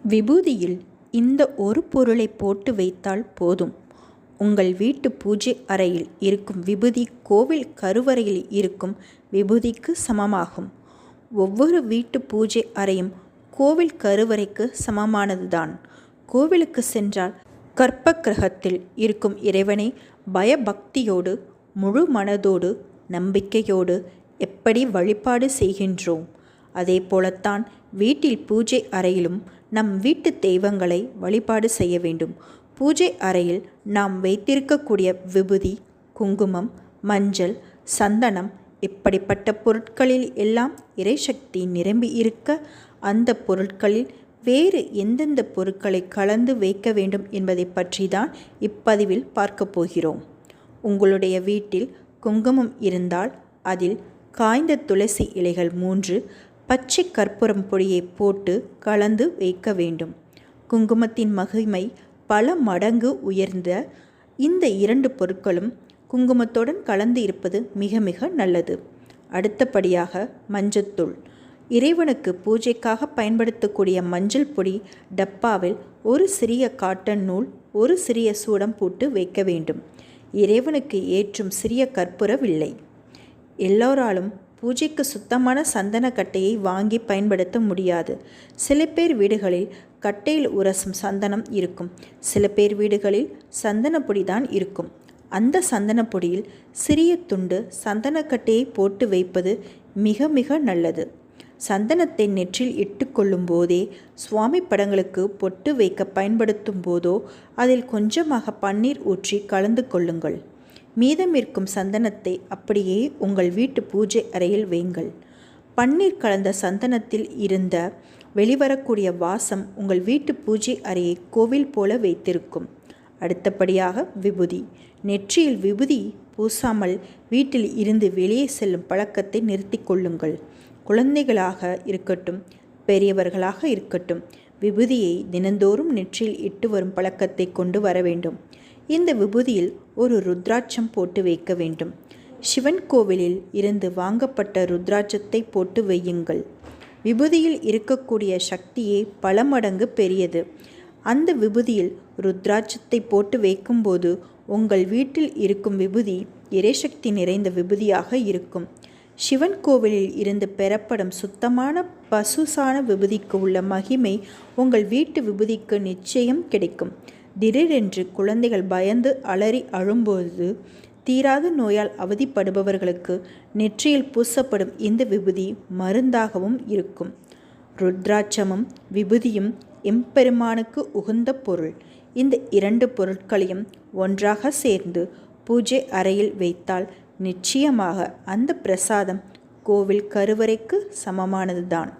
விபூதியில் இந்த ஒரு பொருளை போட்டு வைத்தால் போதும், உங்கள் வீட்டு பூஜை அறையில் இருக்கும் விபூதி கோவில் கருவறையில் இருக்கும் விபூதிக்கு சமமாகும். ஒவ்வொரு வீட்டு பூஜை அறையும் கோவில் கருவறைக்கு சமமானதுதான். கோவிலுக்கு சென்றால் கற்ப கிரகத்தில் இருக்கும் இறைவனை பயபக்தியோடு முழு மனதோடு நம்பிக்கையோடு எப்படி வழிபாடு செய்கின்றோம், அதே போலத்தான் வீட்டில் பூஜை அறையிலும் நம் வீட்டு தெய்வங்களை வழிபாடு செய்ய வேண்டும். பூஜை அறையில் நாம் வைத்திருக்கக்கூடிய விபூதி, குங்குமம், மஞ்சள், சந்தனம் இப்படிப்பட்ட பொருட்களில் எல்லாம் இறைசக்தி நிரம்பி இருக்க, அந்த பொருட்களில் வேறு எந்தெந்த பொருட்களை கலந்து வைக்க வேண்டும் என்பதை பற்றி தான் இப்பதிவில் பார்க்க போகிறோம். உங்களுடைய வீட்டில் குங்குமம் இருந்தால் அதில் காய்ந்த துளசி இலைகள் 3, பச்சை கற்பூரம் பொடியை போட்டு கலந்து வைக்க வேண்டும். குங்குமத்தின் மகிமை பல மடங்கு உயர்ந்த இந்த 2 பொருட்களும் குங்குமத்துடன் கலந்து இருப்பது மிக மிக நல்லது. அடுத்தபடியாக மஞ்சத்தூள். இறைவனுக்கு பூஜைக்காக பயன்படுத்தக்கூடிய மஞ்சள் பொடி டப்பாவில் ஒரு சிறிய காட்டன் நூல், ஒரு சிறிய சூடம் போட்டு வைக்க வேண்டும். இறைவனுக்கு ஏற்றும் சிறிய கற்பூர வில்லை. எல்லோராலும் பூஜைக்கு சுத்தமான சந்தன கட்டையை வாங்கி பயன்படுத்த முடியாது. சில பேர் வீடுகளில் கட்டையில் உரசும் சந்தனம் இருக்கும். சில பேர் வீடுகளில் சந்தன பொடி தான் இருக்கும். அந்த சந்தன பொடியில் சிறிய துண்டு சந்தனக்கட்டையை போட்டு வைப்பது மிக மிக நல்லது. சந்தனத்தை நெற்றில் இட்டுக்கொள்ளும் போதே சுவாமி படங்களுக்கு பொட்டு வைக்க பயன்படுத்தும் போதோ அதில் கொஞ்சமாக பன்னீர் ஊற்றி கலந்து கொள்ளுங்கள். மீதம் இருக்கும் சந்தனத்தை அப்படியே உங்கள் வீட்டு பூஜை அறையில் வையுங்கள். பன்னீர் கலந்த சந்தனத்தில் இருந்த வெளிவரக்கூடிய வாசம் உங்கள் வீட்டு பூஜை அறையை கோவில் போல வைத்திருக்கும். அடுத்தபடியாக விபூதி. நெற்றியில் விபூதி பூசாமல் வீட்டில் இருந்து வெளியே செல்லும் பழக்கத்தை நிறுத்தி கொள்ளுங்கள். குழந்தைகளாக இருக்கட்டும், பெரியவர்களாக இருக்கட்டும், விபூதியை தினந்தோறும் நெற்றியில் இட்டு வரும் பழக்கத்தை கொண்டு வர வேண்டும். இந்த விபூதியில் ஒரு ருத்ராட்சம் போட்டு வைக்க வேண்டும். சிவன் கோவிலில் இருந்து வாங்கப்பட்ட ருத்ராட்சத்தை போட்டு வையுங்கள். விபூதியில் இருக்கக்கூடிய சக்தியே பல மடங்கு பெரியது. அந்த விபூதியில் ருத்ராட்சத்தை போட்டு வைக்கும்போது உங்கள் வீட்டில் இருக்கும் விபூதி இறைசக்தி நிறைந்த விபூதியாக இருக்கும். சிவன் கோவிலில் இருந்து பெறப்படும் சுத்தமான பசுசான விபூதிக்கு உள்ள மகிமை உங்கள் வீட்டு விபூதிக்கு நிச்சயம் கிடைக்கும். திடீரென்று குழந்தைகள் பயந்து அலறி அழும்போது, தீராத நோயால் அவதிப்படுபவர்களுக்கு நெற்றியில் பூசப்படும் இந்த விபூதி மருந்தாகவும் இருக்கும். ருத்ராட்சமும் விபூதியும் எம்பெருமானுக்கு உகந்த பொருள். இந்த 2 பொருட்களையும் ஒன்றாக சேர்ந்து பூஜை அறையில் வைத்தால் நிச்சயமாக அந்த பிரசாதம் கோவில் கருவறைக்கு சமமானதுதான்.